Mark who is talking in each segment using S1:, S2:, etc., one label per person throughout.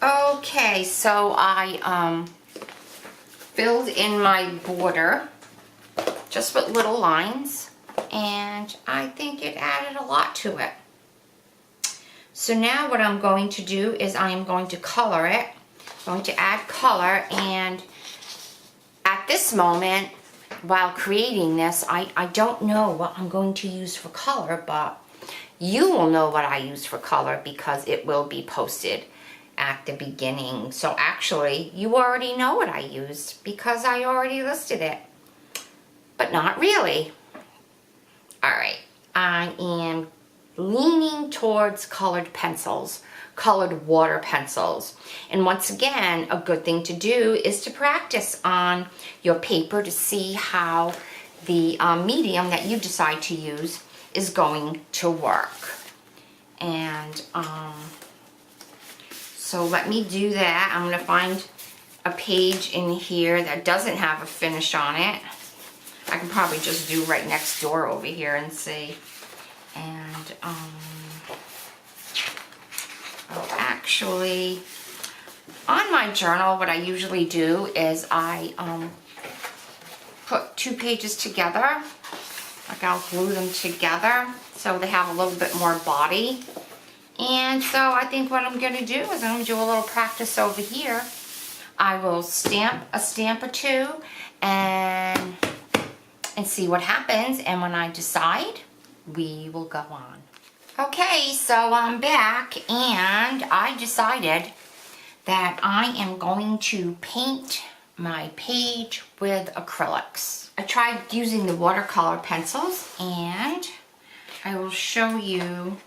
S1: Okay, so I filled in my border just with little lines, and I think it added a lot to it. So now what I'm going to do is I am going to color it. I'm going to add color, and at this moment, while creating this, I don't know what I'm going to use for color, but you will know what I use for color because it will be posted at the beginning. So actually, you already know what I used because I already listed it, but not really. All right, I am leaning towards colored pencils, colored water pencils. And once again, a good thing to do is to practice on your paper to see how the medium that you decide to use is going to work. And so let me do that. I'm going to find a page in here that doesn't have a finish on it. I can probably just do right next door over here and see. And actually, on my journal, what I usually do is I put 2 pages together. Like I'll glue them together so they have a little bit more body. And so I think what I'm going to do is I'm going to do a little practice over here. I will stamp a stamp or 2 and see what happens. And when I decide, we will go on. Okay, so I'm back, and I decided that I am going to paint my page with acrylics. I tried using the watercolor pencils, and I will show you.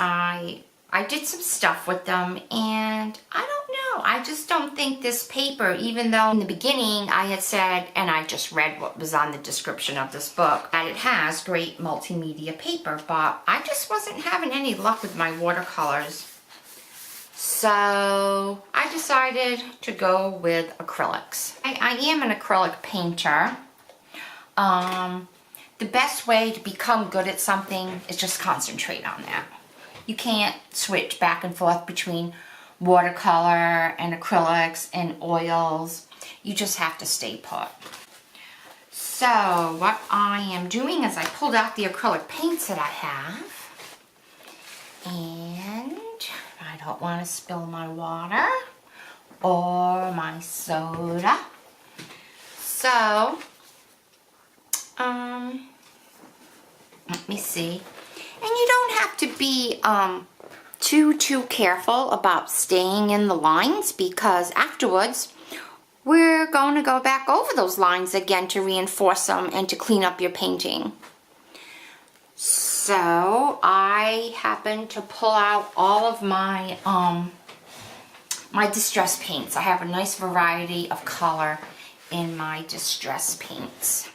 S1: I did some stuff with them, and I don't know. I just don't think this paper, even though in the beginning I had said, and I just read what was on the description of this book, that it has great multimedia paper, but I just wasn't having any luck with my watercolors. So I decided to go with acrylics. I am an acrylic painter. The best way to become good at something is just concentrate on that. You can't switch back and forth between watercolor and acrylics and oils. You just have to stay put. So what I am doing is I pulled out the acrylic paints that I have, and I don't want to spill my water or my soda. So let me see. And you don't have to be too careful about staying in the lines, because afterwards we're going to go back over those lines again to reinforce them and to clean up your painting. So I happen to pull out all of my my distress paints. I have a nice variety of color in my distress paints.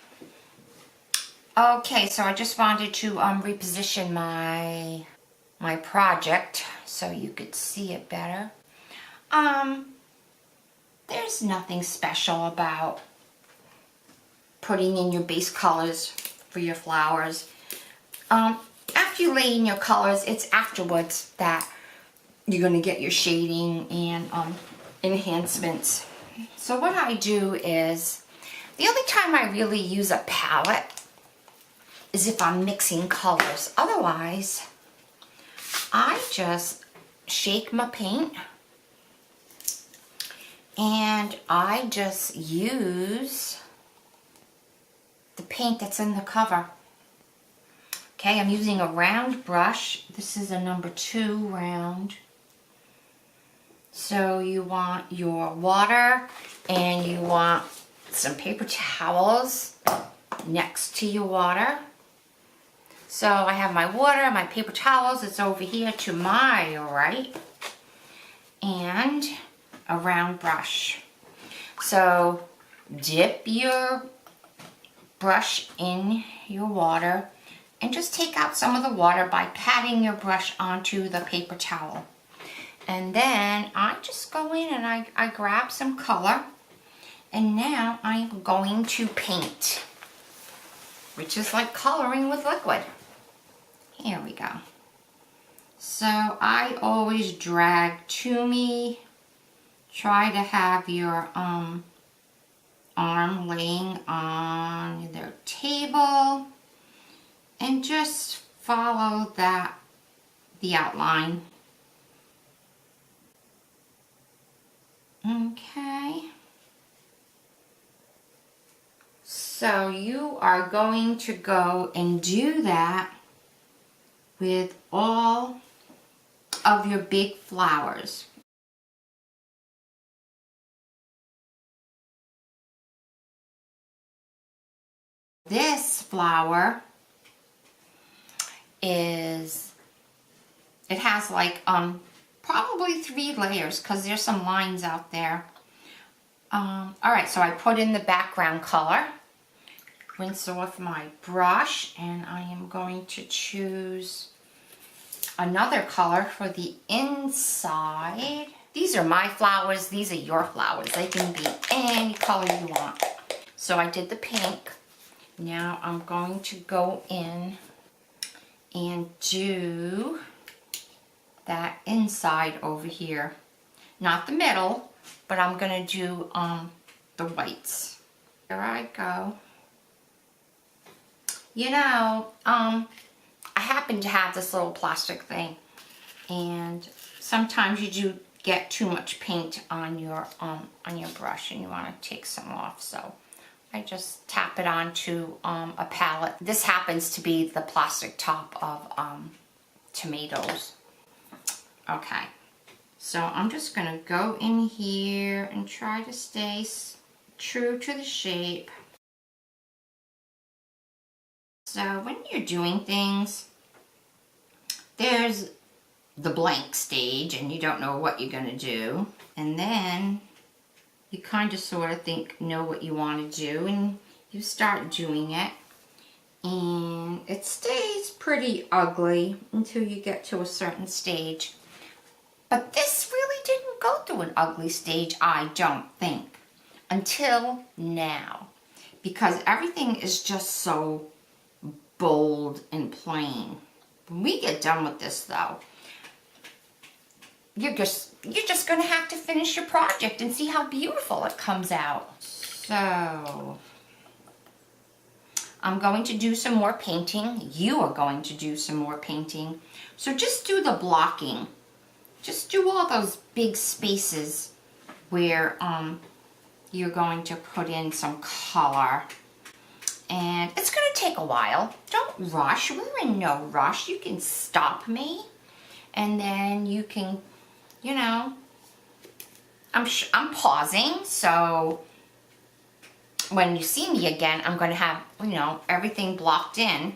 S1: Okay, so I just wanted to reposition my project so you could see it better. There's nothing special about putting in your base colors for your flowers. After you lay in your colors, it's afterwards that you're going to get your shading and enhancements. So what I do is, the only time I really use a palette is if I'm mixing colors. Otherwise, I just shake my paint and I just use the paint that's in the cover. Okay, I'm using a round brush. This is a number 2 round. So you want your water and you want some paper towels next to your water. So I have my water, my paper towels, it's over here to my right, and a round brush. So dip your brush in your water and just take out some of the water by patting your brush onto the paper towel. And then I just go in and I grab some color, and now I'm going to paint, which is like coloring with liquid. Here we go. So I always drag to me. Try to have your arm laying on their table and just follow the outline. Okay. So you are going to go and do that with all of your big flowers. This flower it has like probably 3 layers because there's some lines out there. Alright, so I put in the background color, rinse off my brush, and I am going to choose another color for the inside. These are my flowers, these are your flowers. They can be any color you want. So I did the pink. Now I'm going to go in and do that inside over here. Not the middle, but I'm going to do the whites. Here I go. You know, I happen to have this little plastic thing, and sometimes you do get too much paint on your brush and you want to take some off, so I just tap it onto a palette. This happens to be the plastic top of tomatoes. Okay, so I'm just going to go in here and try to stay true to the shape. So when you're doing things, there's the blank stage and you don't know what you're going to do, and then you kind of sort of know what you want to do, and you start doing it, and it stays pretty ugly until you get to a certain stage. But this really didn't go through an ugly stage, I don't think, until now, because everything is just so bold and plain. When we get done with this though, you're just going to have to finish your project and see how beautiful it comes out. So I'm going to do some more painting. You are going to do some more painting. So just do the blocking. Just do all those big spaces where you're going to put in some color. And it's going to take a while. Don't rush. We're in no rush. You can stop me, and then you can, you know, I'm pausing, so when you see me again, I'm going to have, you know, everything blocked in,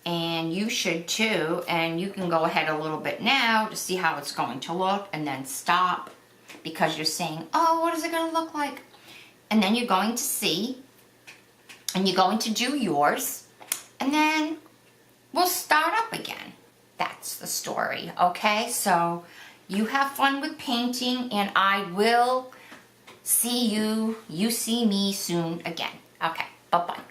S1: and you should too, and you can go ahead a little bit now to see how it's going to look, and then stop, because you're saying, oh, what is it going to look like? And then you're going to see, and you're going to do yours, and then we'll start up again. That's the story, okay? So you have fun with painting, and I will see you see me soon again. Okay, bye-bye.